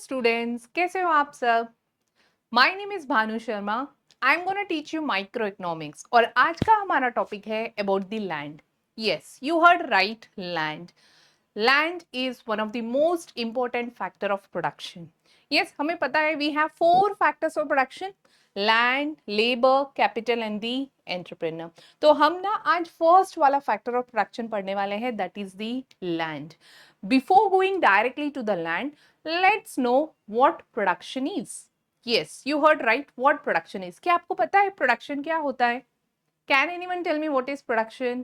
Students, कैसे हो आप सब। My name is Bhanu Sharma. I am gonna teach you microeconomics और आज का हमारा टॉपिक है about the land. Yes, you heard right, land. Land is one of the most important factor of production. Yes, हमें पता है we have four factors of production: land, labour, capital and the entrepreneur. तो हम ना आज first वाला factor of production पढ़ने वाले हैं, that is the land. Before going directly to the land, let's know what production is. Yes, you heard right, what production is. क्या आपको पता है production क्या होता है? Can anyone tell me what is production?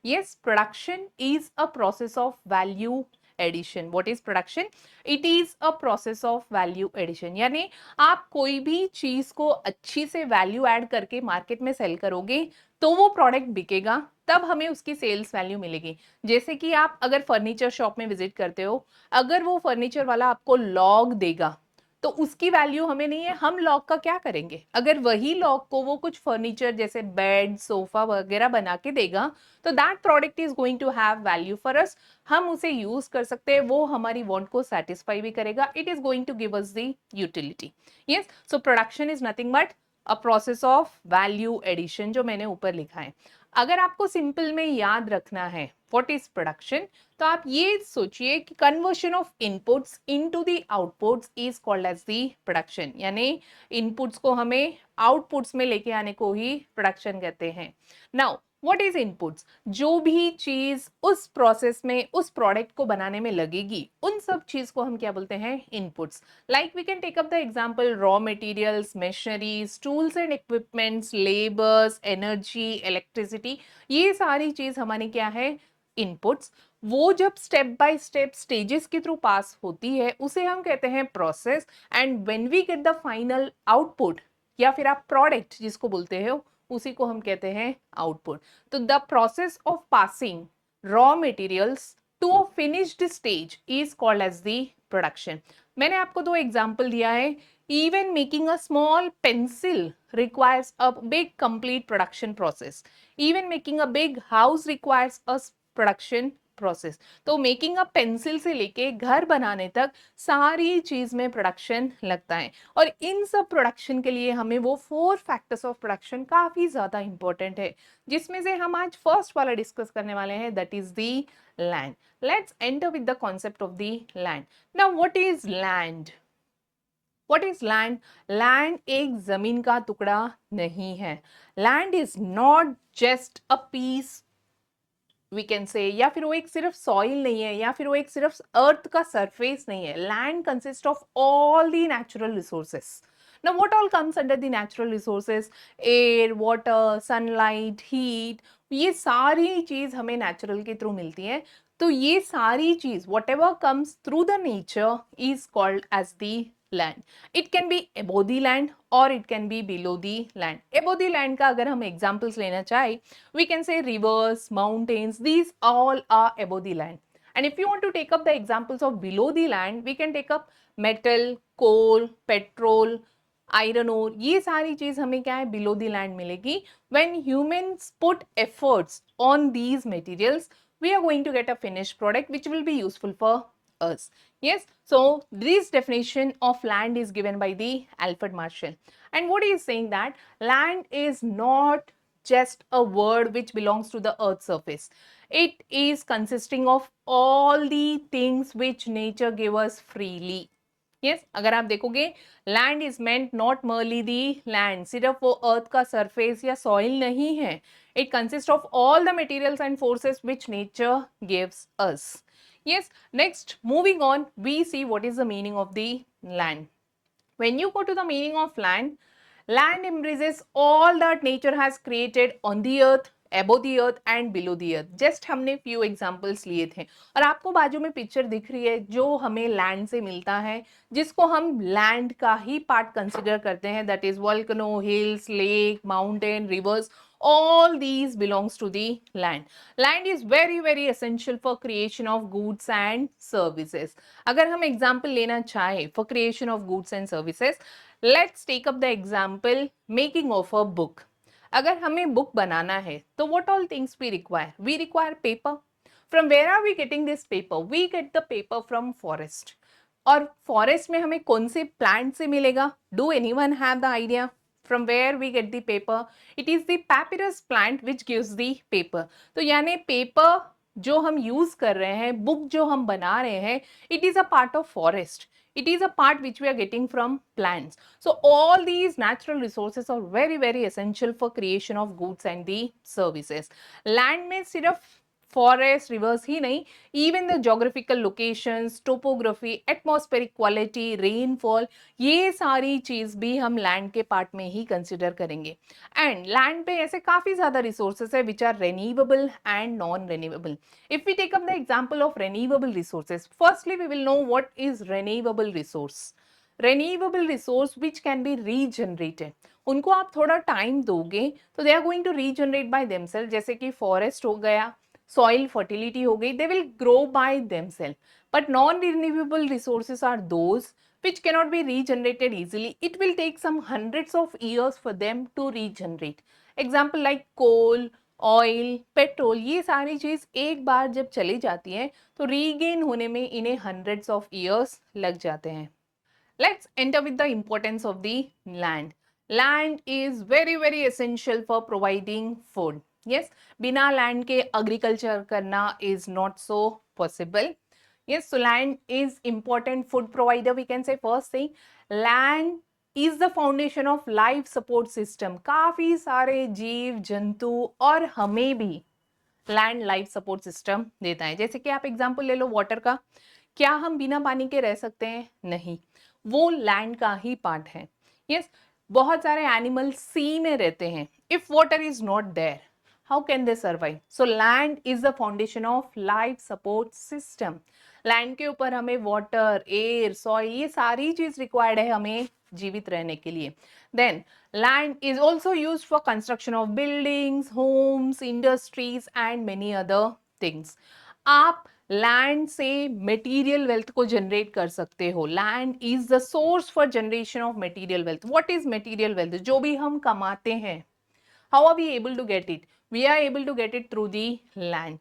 Yes, production is a process of value addition. What is production? It is a process of value addition. यानी आप कोई भी चीज को अच्छी से वैल्यू ऐड करके मार्केट में सेल करोगे तो वो प्रोडक्ट बिकेगा, तब हमें उसकी सेल्स वैल्यू मिलेगी। जैसे कि आप अगर फर्नीचर शॉप में विजिट करते हो, अगर वो फर्नीचर वाला आपको लॉग देगा तो उसकी वैल्यू हमें नहीं है, हम लॉग का क्या करेंगे? अगर वही लॉग को वो कुछ फर्नीचर जैसे बेड, सोफा वगैरह बना के देगा तो that product is going to have value for us. हम उसे यूज कर सकते हैं, वो हमारी वांट को सेटिस्फाई भी करेगा। It is going to give us the utility. Yes, so production is nothing but a process of value addition, जो मैंने ऊपर लिखा है। अगर आपको सिंपल में याद रखना है व्हाट इज प्रोडक्शन, तो आप ये सोचिए कि conversion of inputs into the outputs is called as the production. यानी इनपुट्स को हमें आउटपुट्स में लेके आने को ही प्रोडक्शन कहते हैं। Now what is inputs? जो भी चीज उस प्रोसेस में उस प्रोडक्ट को बनाने में लगेगी, उन सब चीज को हम क्या बोलते हैं? Inputs. Like we can take up the example raw materials, machineries, tools and equipments, labours, energy, electricity. ये सारी चीज हमारी क्या है? इनपुट्स। वो जब स्टेप बाय स्टेप स्टेजेस के थ्रू पास होती है उसे हम कहते हैं process. And when we get the final output या फिर आप प्रोडक्ट जिसको बोलते हो, उसी को हम कहते हैं आउटपुट। तो the process of passing raw materials to a finished stage is called as the production. मैंने आपको दो एग्जांपल दिया है। Even making a small pencil requires a big complete production process. Even making a big house requires a production process. तो making a pencil से लेके घर बनाने तक सारी चीज में प्रोडक्शन लगता है। और इन सब प्रोडक्शन के लिए हमें वो फोर फैक्टर्स ऑफ प्रोडक्शन काफी ज्यादा इंपॉर्टेंट है, जिसमें से हम आज फर्स्ट वाला डिस्कस करने वाले हैं, that is the land. Let's enter with the concept of the land. Now what is land? What is land? Land एक जमीन का टुकड़ा नहीं है। Land is not just a piece we can say, या फिर वो एक सिर्फ सॉइल नहीं है, या फिर वो एक सिर्फ अर्थ का सरफेस नहीं है। Land consist of all the natural resources. Now what all comes under the natural resources? Air, water, sunlight, heat, ये सारी चीज हमें नेचुरल के थ्रू मिलती है। तो ये सारी चीज whatever comes through the nature is called as the land. It can be above the land or it can be below the land. Above the land का अगर हम examples लेना चाहे, we can say rivers, mountains, these all are above the land. And if you want to take up the examples of below the land, we can take up metal, coal, petrol, iron ore. ये सारी चीज हमें क्या है? below the land मिलेगी। When humans put efforts on these materials, we are going to get a finished product which will be useful for us. Yes, so this definition of land is given by the Alfred Marshall. And what he is saying that land is not just a word which belongs to the earth's surface. It is consisting of all the things which nature gave us freely. Yes, अगर आप देखोगे land is meant not merely the land, सिर्फ वो अर्थ का surface या soil नहीं है। It consist of all the materials and forces which nature gives us. Yes, next moving on, we see what is the meaning of the land. When you go to the meaning of land, land embraces all that nature has created on the earth, above the earth and below the earth. Just हमने few examples लिए थे और आपको बाजू में picture दिख रही है जो हमें लैंड से मिलता है, जिसको हम लैंड का ही पार्ट कंसिडर करते हैं, that is volcano, hills, lake, mountain, reverse, all these belongs to the land. Land is very very essential for creation of goods and services. अगर हम example लेना चाहे for creation of goods and services, let's take up the example making of a book. अगर हमें book बनाना है तो what all things we require? We require paper. From where are we getting this paper? We get the paper from forest. और forest में हमें कौन से plant से मिलेगा? Do anyone have the idea from where we get the paper? It is the papyrus plant which gives the paper. तो यानी paper जो हम यूज कर रहे हैं, बुक जो हम बना रहे हैं, it is a part of forest. It is a part which we are getting from plants. So all these natural resources are very very essential for creation of goods and the services. Land में सिर्फ forest rivers ही नहीं, even the geographical locations, topography, atmospheric quality, rainfall, ये सारी चीज भी हम land के पार्ट में ही कंसिडर करेंगे. एंड लैंड पे ऐसे काफी ज्यादा रिसोर्सेस है which are renewable and non renewable. If we take up the example of renewable resources, firstly we will know what is renewable resource. Renewable resource which can be regenerated, उनको आप थोड़ा time दोगे तो they are going to regenerate by themselves. जैसे कि forest हो गया, soil fertility हो गई, they will grow by themselves. But non-renewable resources are those which cannot be regenerated easily. It will take some hundreds of years for them to regenerate. Example like coal, oil, petrol, ये सारी चीज एक बार जब चली जाती है तो regain होने में इन्हें hundreds of years लग जाते हैं. Let's enter with the importance of the land. Land is very very essential for providing food. Yes, बिना लैंड के एग्रीकल्चर करना is not so possible. Yes, so land is important food provider. We can say first thing, land is the foundation of life support system. काफी सारे जीव जंतु और हमें भी लैंड लाइफ सपोर्ट सिस्टम देता है. जैसे कि आप एग्जांपल ले लो वाटर का. क्या हम बिना पानी के रह सकते हैं? नहीं, वो लैंड का ही पार्ट है. यस, बहुत सारे एनिमल सी में रहते हैं. If water is not there, how can they survive? So land is the foundation of life support system. Land के ऊपर हमें वाटर, एयर, सॉइल, ये सारी चीज रिक्वायर्ड है हमें जीवित रहने के लिए. Then land is also use for construction of buildings, homes, industries and many other things. आप लैंड से मटेरियल वेल्थ को जनरेट कर सकते हो. Land is the source for generation of material wealth. What is material wealth? जो भी हम कमाते हैं, how are we able to get it? We are able to get it through the land.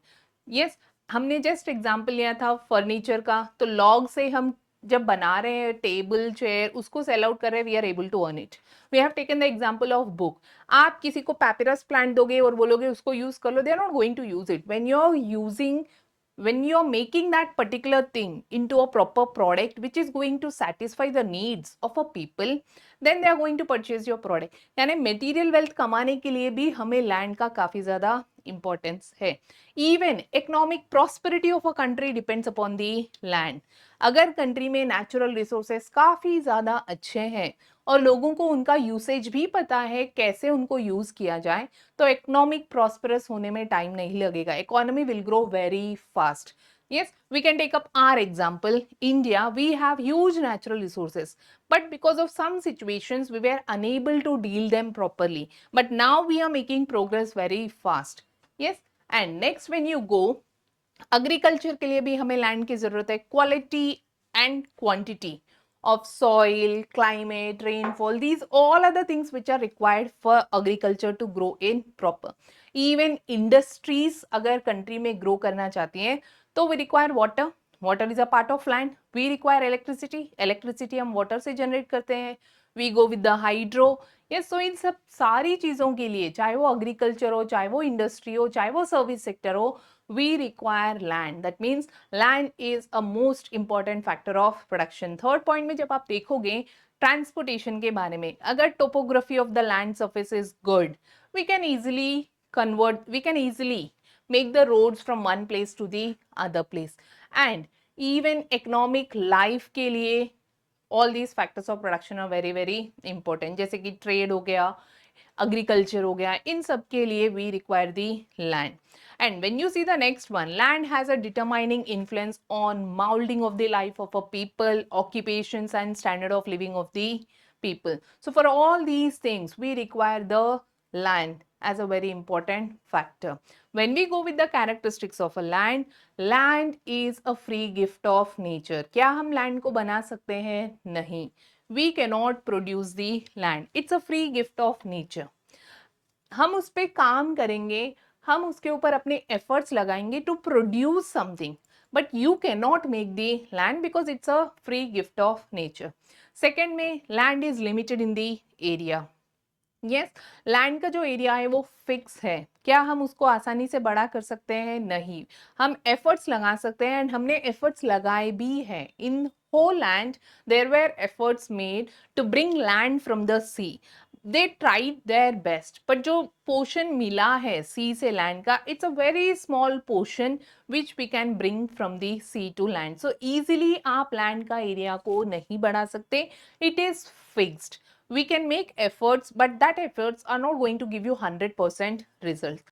Yes, हमने just example लिया था furniture का. तो लॉग से हम जब बना रहे हैं टेबल, चेयर, उसको सेल आउट कर रहे हैं, we are able to earn it. We have taken the example of book. आप किसी को पैपिरस प्लांट दोगे और बोलोगे उसको यूज कर लो, they are not going to use it. When you are using, when you are making that particular thing into a proper product which is going to satisfy the needs of a people, then they are going to purchase your product. यानी material wealth कमाने के लिए भी हमें land का काफी ज्यादा importance है. Even economic prosperity of a country depends upon the land. अगर country में natural resources काफी ज्यादा अच्छे हैं और लोगों को उनका यूसेज भी पता है कैसे उनको यूज किया जाए, तो इकोनॉमिक प्रॉस्परस होने में टाइम नहीं लगेगा. Economy will grow very fast. Yes, we can take up our example. India, we have huge natural resources, but because of some situations, we were unable to deal them properly. But now we are making progress very fast. Yes, and next when you go, agriculture के लिए भी हमें land की जरूरत है. Quality and quantity of soil, climate, rainfall, these all are the things which are required for agriculture to grow in proper. Even industries अगर country में grow करना चाहती हैं तो we require water. Water is a part of land. We require electricity. Electricity हम water से generate करते हैं. We go with the hydro. Yes, so इन सब सारी चीजों के लिए, चाहे वो agriculture हो, चाहे वो industry हो, चाहे वो service sector हो, we require land. That means land is a most important factor of production. Third point में जब आप देखोगे transportation के बारे में, अगर topography of the land surface is good, we can easily make the roads from one place to the other place. And even economic life के लिए all these factors of production are very very important. जैसे कि trade हो गया, agriculture हो गया, इन सब के लिए we require the land. And when you see the next one, land has a determining influence on molding of the life of a people, occupations and standard of living of the people. So for all these things, we require the land as a very important factor. When we go with the characteristics of a land, land is a free gift of nature. क्या हम land को बना सकते हैं? नहीं. We cannot produce the land. It's a free gift of nature. हम उस पे काम करेंगे, हम उसके ऊपर अपने एफर्ट्स लगाएंगे to produce something. but you cannot make the land because it's a free gift of nature. Second में land is limited in the area. Yes, land का जो एरिया है वो फिक्स है। क्या हम उसको आसानी से बड़ा कर सकते हैं? नहीं। हम एफर्ट्स लगा सकते हैं एंड हमने एफर्ट्स लगाए भी हैं। In whole land there were efforts made to bring land from the sea. They tried their best, but जो पोर्शन मिला है सी से लैंड का, it's a very small portion which we can bring from the sea to land. So easily आप land का area को नहीं बढ़ा सकते, it is fixed. We can make efforts, but that efforts are not going to give you 100% result.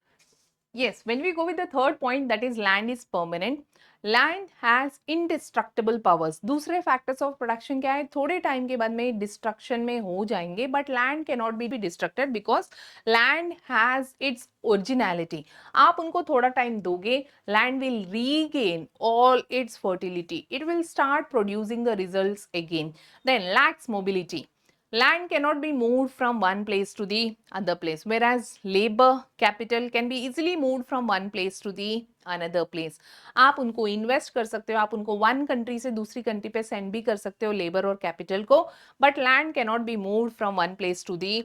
Yes, when we go with the third point, that is land is permanent. Land has indestructible powers. दूसरे factors of production क्या है? थोड़े time के बाद में destruction में हो जाएंगे, but land cannot be destructed because land has its originality. आप उनको थोड़ा time दोगे, land will regain all its fertility. It will start producing the results again. Then lacks mobility. Land cannot be moved from one place to the other place, whereas labor capital can be easily moved from one place to the another place. आप उनको invest कर सकते हो, आप उनको one country से दूसरी country पे send भी कर सकते हो labor और capital को, but land cannot be moved from one place to the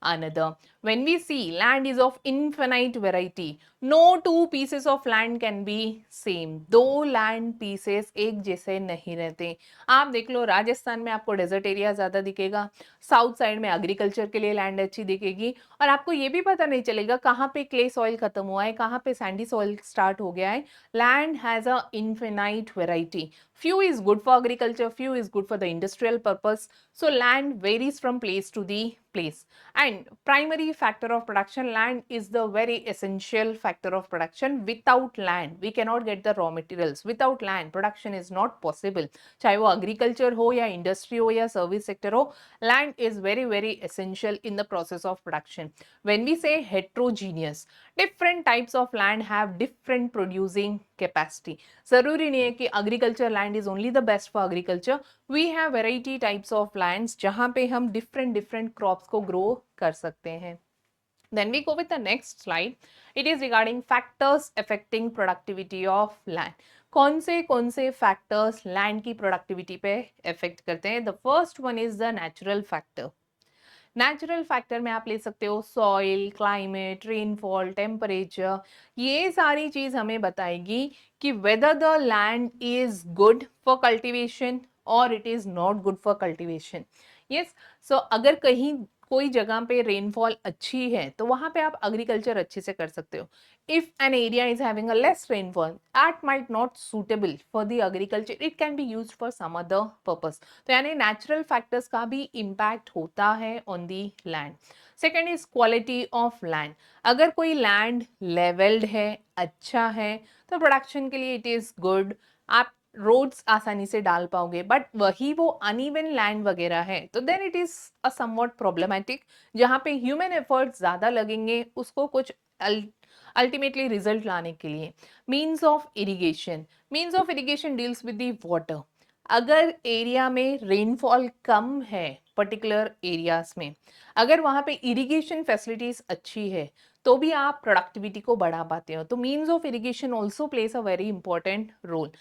another. When we see land is of infinite variety, no two pieces of land can be same. दो land pieces एक जैसे नहीं रहते. आप देख लो राजस्थान में आपको डेजर्ट एरिया ज्यादा दिखेगा, साउथ साइड में एग्रीकल्चर के लिए लैंड अच्छी दिखेगी, और आपको ये भी पता नहीं चलेगा कहाँ पे क्ले सॉइल खत्म हुआ है, कहाँ पे सैंडी सॉइल स्टार्ट हो गया है. Land has a infinite variety. Few is good for agriculture, few is good for the industrial purpose. So land varies from place to the place. And primary factor of production, land is the very essential factor of production. Without land, we cannot get the raw materials. Without land, production is not possible. चाहे वो agriculture हो या industry हो या service sector हो, land is very very essential in the process of production. When we say heterogeneous, different types of land have different producing capacity. जरूरी नहीं है कि agriculture land is only the best for agriculture. We have variety types of lands जहाँ पे हम different crops को grow कर सकते हैं. Then we go with the next slide. It is regarding factors affecting productivity of land. कौन से factors land की productivity पे affect करते हैं? The first one is the natural factor. Natural factor में आप ले सकते हो सॉइल, क्लाइमेट, रेनफॉल, टेम्परेचर. ये सारी चीज हमें बताएगी कि whether the land is good for cultivation और it is not good for cultivation. Yes, so अगर कहीं कोई जगह पे रेनफॉल अच्छी है तो वहां पे आप एग्रीकल्चर अच्छे से कर सकते हो. if an area is having a less rainfall, that might not suitable for the agriculture, it can be used for some other purpose. तो यानी natural factors का भी impact होता है on the land. Second is quality of land. अगर कोई land leveled है, अच्छा है, तो production के लिए it is good. आप रोड्स आसानी से डाल पाओगे, बट वही वो अनइवन लैंड वगैरह है तो then it is a somewhat problematic, जहाँ पे ह्यूमन एफर्ट्स ज्यादा लगेंगे उसको कुछ अल्टीमेटली रिजल्ट लाने के लिए. Means of irrigation deals with the water. अगर एरिया में रेनफॉल कम है पर्टिकुलर एरियाज में, अगर वहां पे इरिगेशन फैसिलिटीज अच्छी है तो भी आप प्रोडक्टिविटी को बढ़ा पाते हो. तो means of irrigation also place a very important role.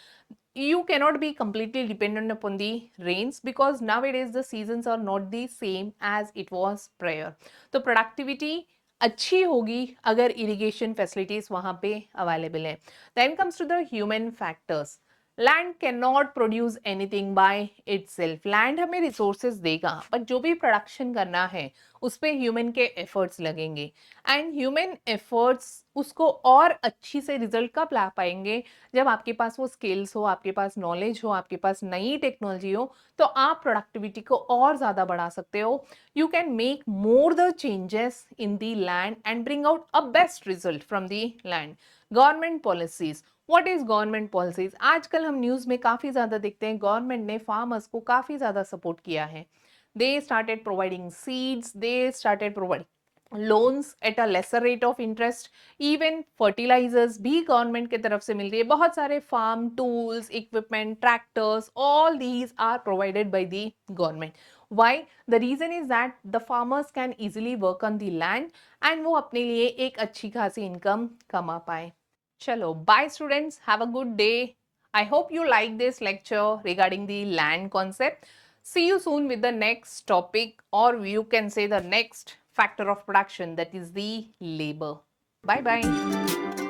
You cannot be completely dependent upon the rains because nowadays the seasons are not the same as it was prior. तो productivity अच्छी होगी अगर irrigation facilities वहां पे available है. Then comes to the human factors. Land can not produce anything by itself. Land हमें resources देगा, but जो भी प्रोडक्शन करना है उस पर ह्यूमन के एफर्ट्स लगेंगे, एंड ह्यूमन एफर्ट्स उसको और अच्छी से रिजल्ट कब ला पाएंगे? जब आपके पास वो स्किल्स हो, आपके पास नॉलेज हो, आपके पास नई टेक्नोलॉजी हो, तो आप प्रोडक्टिविटी को और ज़्यादा बढ़ा सकते हो. You can make more the changes in the land and bring out a best result from the land. Government policies. What is government policies? आजकल हम न्यूज में काफी ज्यादा देखते हैं गवर्नमेंट ने फार्मर्स को काफी ज्यादा सपोर्ट किया है. They started providing seeds, they started providing loans at a lesser rate of interest. Even fertilisers भी गवर्नमेंट की तरफ से मिल रही है. बहुत सारे farm tools, equipment, tractors, all these are provided by the government. Why? The reason is that the farmers can easily work on the land and वो अपने लिए एक अच्छी खासी इनकम कमा पाए. चलो, bye students, have a good day. I hope you like this lecture regarding the land concept. See you soon with the next topic, or you can say the next factor of production, that is the labor. Bye bye.